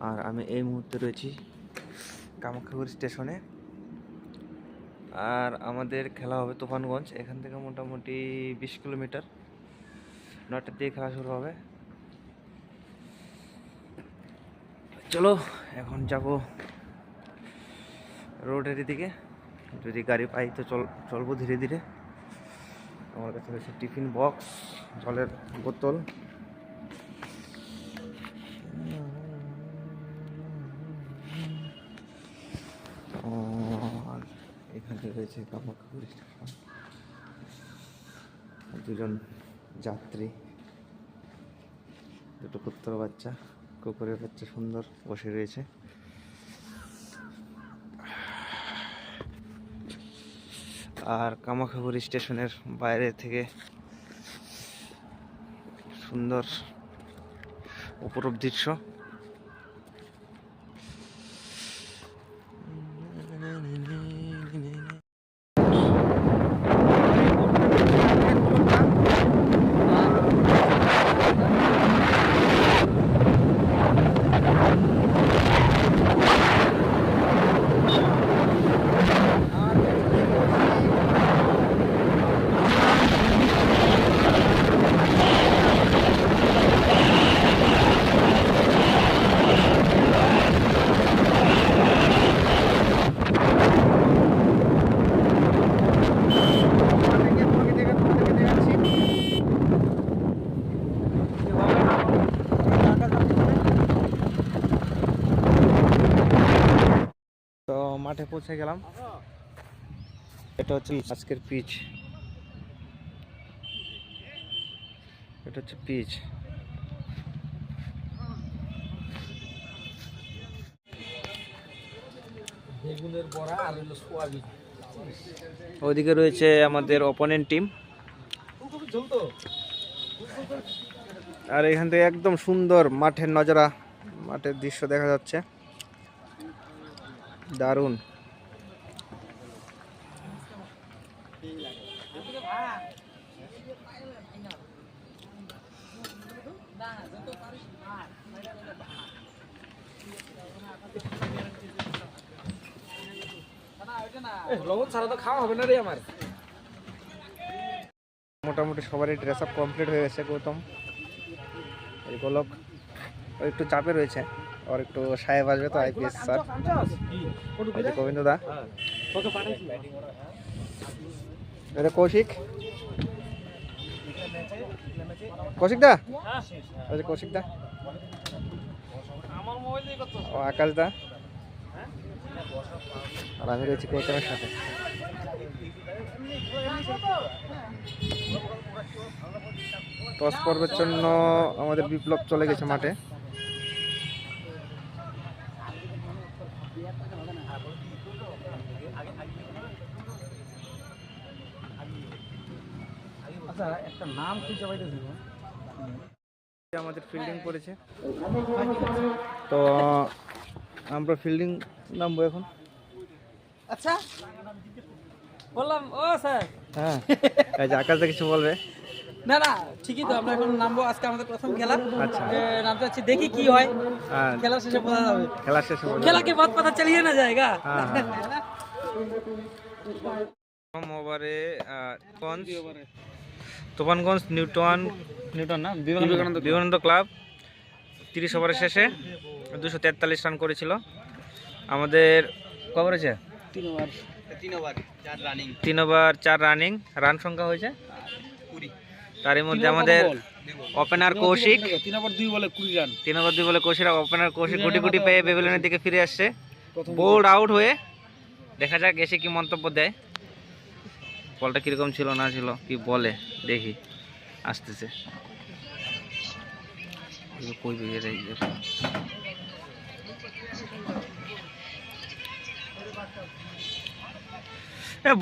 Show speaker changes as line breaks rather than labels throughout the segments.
আর আমি এই মুহূর্তে রয়েছি কামাখ্যাগুড়ি স্টেশনে। আর আমাদের খেলা হবে তুফানগঞ্জ, এখান থেকে মোটামুটি 20 কিলোমিটার। 9টার দিকে খেলা শুরু হবে। চলো এখন যাব রোডের দিকে, যদি গাড়ি পাই তো চলবো ধীরে ধীরে। আমার কাছে রয়েছে টিফিন বক্স, জলের বোতল। আর এখানে রয়েছে কামাখ্যাগুড়ি স্টেশন। দুজন যাত্রী, দুটো কুত্তর বাচ্চা, কুকুরের বাচ্চা সুন্দর বসে রয়েছে। আর কামাখ্যাগুড়ি স্টেশনের বাইরে থেকে সুন্দর অপরূপ দৃশ্য। তো মাঠে পৌঁছে গেলাম। এটা হচ্ছে আজকের পিচ, এটা হচ্ছে পিচ।
বেগুনের বড়া আর হলো সোয়াবিন।
ওইদিকে রয়েছে আমাদের অপোনেন্ট টিম। আর এখান থেকে একদম সুন্দর মাঠের নজারা, মাঠের দৃশ্য দেখা যাচ্ছে, দারুণ।
লবণ ছাড়া তো খাওয়া হবে না রে আমার।
মোটামুটি সবারই ড্রেস আপ কমপ্লিট হয়ে গেছে। গৌতম, এই গোলক একটু চাপে রয়েছে, আর একটু সাহেব আসবে তো, আইপিএস স্যার, গোবিন্দ দা, এটা কৌশিক, কৌশিক দা, কৌশিক দা, ও আকাশ দা, আর আমি রয়েছি গৌতমের সাথে। টস পর্বের জন্য আমাদের বিপ্লব চলে গেছে মাঠে।
আচ্ছা একটা নাম খুঁজে পাইতেছি না।
আমাদের ফিল্ডিং করেছে, তো আমরা ফিল্ডিং নামবো এখন।
আচ্ছা বললাম ও স্যার।
হ্যাঁ, এই যে আকাশ দা কিছু বলবে।
না না ঠিকই তো, আমরা এখন নামবো। আজকে আমাদের প্রথম খেলা।
আচ্ছা,
নামতে যাচ্ছি, দেখি কি হয়। খেলা শেষে বোঝা যাবে।
খেলা শেষে
খেলাকে বাদ পাতা চালিয়ে না যায়গা।
ওভারে তুফানগঞ্জ নিউটন না বিবেকানন্দ ক্লাব 30 ওভারের শেষে 243 রান করেছিল। আমাদের কত হয়েছে? 3 ওভার 4 রানিং, রান সংখ্যা হয়েছে 20। তার মধ্যে আমাদের ওপেনার কৌশিক
3 ওভার 2 বলে 20 রান।
3 ওভার 2 বলে কৌশিক, ওপেনার কৌশিক গুটি গুটি পেয়ে বেবিলনের দিকে ফিরে আসছে, বোল্ড আউট হয়ে। দেখা যাক এসে কি মন্তব্য দেয়, বলটা কিরকম ছিল না ছিল, কি বলে দেখি। আসতেছে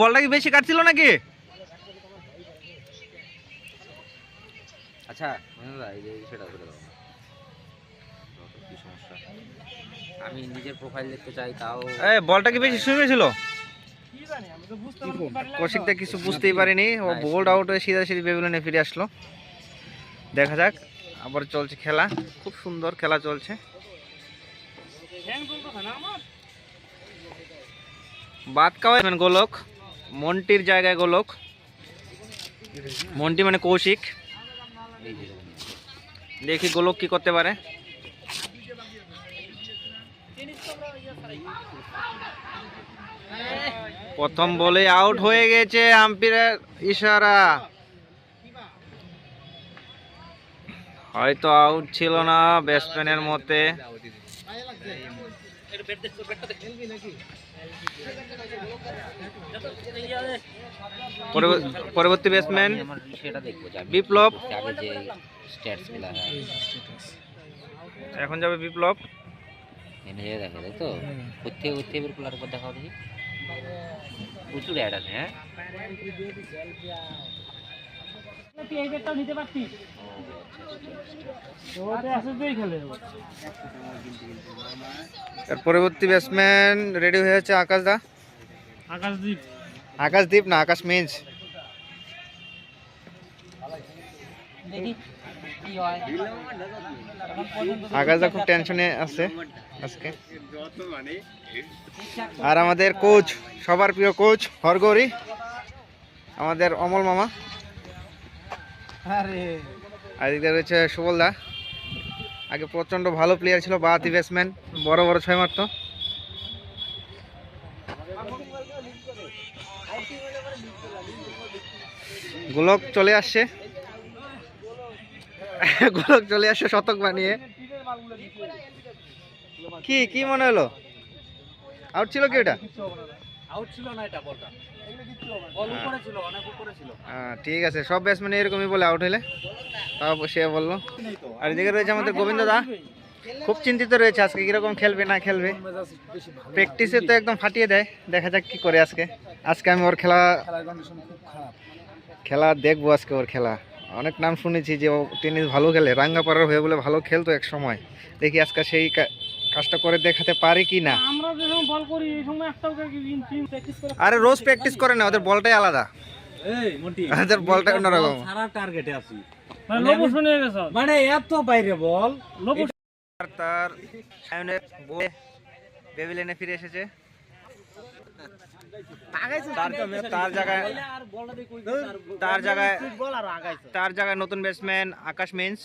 বলটা কি বেশি কাটছিল নাকি?
আচ্ছা এই যে সেটা করে দাও, কি সমস্যা? আমি নিজের প্রোফাইল দেখতে চাই, তাও
বলটা কি বেশি সুইং ছিল? কৌশিকটা কিছু বুঝতেই পারিনি, ও বোল্ড আউট হয়ে সিধা সিধি বেবিলনে ফিরে আসলো। দেখা যাক, আবার চলছে খেলা, খুব সুন্দর খেলা চলছে। বাদ খাওয়া গোলক, মন্টির জায়গায় গোলক। মন্টি মানে কৌশিক। দেখি গোলক কি করতে পারে। প্রথম বলে আউট হয়ে গেছে, আম্পায়ারের ইশারা। হয়তো আউট ছিল না ব্যাটসম্যানের মতে। পরবর্তী ব্যাটসম্যান
সেটা দেখবো যে
বিপ্লব।
আগে যে স্ট্যাটস গুলা
এখন যাবে বিপ্লব।
এনে দেখা যায় তো কোথেকে এবার প্লেয়ার উপর দেখাও দেখি। প্রচুর অ্যাড আছে। হ্যাঁ
এর পরবর্তী ব্যাটসম্যান রেডি হয়ে আছে আকাশদা। আকাশদীপ না, আকাশ মিন্স। আকাশদা খুব টেনশনে আছে আজকে। আর আমাদের কোচ, সবার প্রিয় কোচ হরগৌরী, আমাদের অমল মামা। আর এদিকে রয়েছে সুবলদা। আগে প্রচন্ড ভালো প্লেয়ার ছিল, বাহাতি ব্যাটসম্যান, বড় বড় ছয় মারত। গোলক চলে আসছে, গোলক চলে আসছে শতক বানিয়ে। কি কি মনে হলো, আউট ছিল কি এটা?
আউট ছিল না, এটা বলটা বল উপরে ছিল, অনেক উপরে ছিল।
ঠিক আছে, সব ব্যাটসম্যান এরকমই বলে আউট হলে। তাও সে বললো। আর এদিকে রয়েছে আমাদের গোবিন্দ দা, খুব চিন্তিত রয়েছে আজকে কিরকম খেলবে না খেলবে। প্র্যাকটিসে তো একদম ফাটিয়ে দেয়, দেখা যাক কি করে আজকে। আজকে আমি ওর খেলা দেখবো আজকে। ওর খেলা অনেক নাম শুনেছি যে ও টেনিস ভালো খেলে, রাঙ্গাপাড়ার হয়ে বলে ভালো খেলতো এক সময়। দেখি আজকে সেই কাজটা করে দেখাতে পারি কি না। আরে রোজ প্র্যাকটিস করে না, ওদের বলটাই আলাদা। ওদের বলটা অন্যরকম।
মানে এত বাইরে বল।
তার সায়নের বলে বেবিলেনে ফিরে এসেছে। তার জায়গায় নতুন ব্যাটসম্যান আকাশ মিন্স।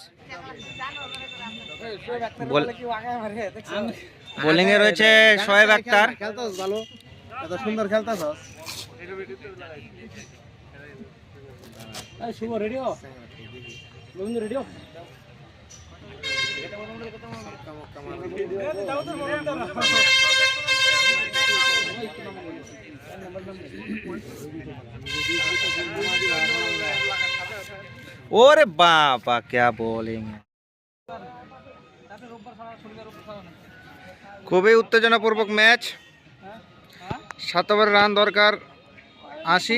বোলিং এ রয়েছে শোয়েব আক্তার।
এত সুন্দর খেলতাছ। শুভ রেডিও, রবীন্দ্র রেডিও।
ওরে বাবা क्या বোলিং। খুবই উত্তেজনাপূর্বক ম্যাচ। 7 ওভার রান দরকার 80।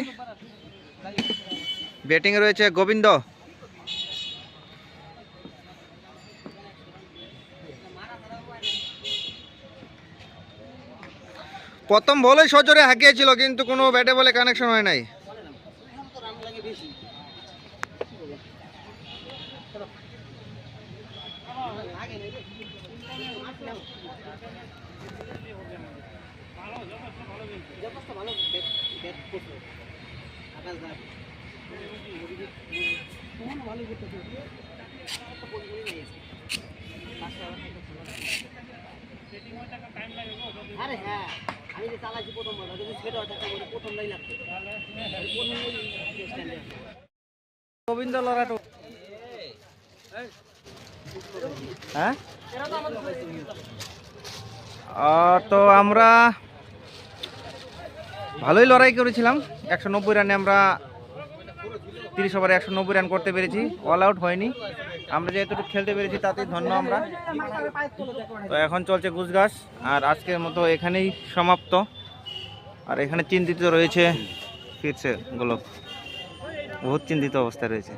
ব্যাটিং এ রয়েছে গোবিন্দ। প্রথম বলে সজোরে হাঁকিয়েছিল, কিন্তু কোনো ব্যাটে বলে কানেকশন হয় নাই।
আরে হ্যাঁ, আমি যে চালাইছি প্রথম বল, যদি সেটা হতো তাহলে প্রথমটাই লাগতো।
গোবিন্দ লড়াটো। হ্যাঁ, তো আমরা ভালোই লড়াই করেছিলাম। 190 রানে আমরা 30 ওভারে 190 রান করতে পেরেছি। অল আউট হয়নি। আমরা যেহেতু খেলতে পেরেছি তাতেই ধন্য আমরা। তো এখন চলছে গুজগাছ। আর আজকের মতো এখানেই সমাপ্ত। আর এখানে চিন্তিত রয়েছে ফিরছে গোলক, বহুত চিন্তিত অবস্থায় রয়েছে।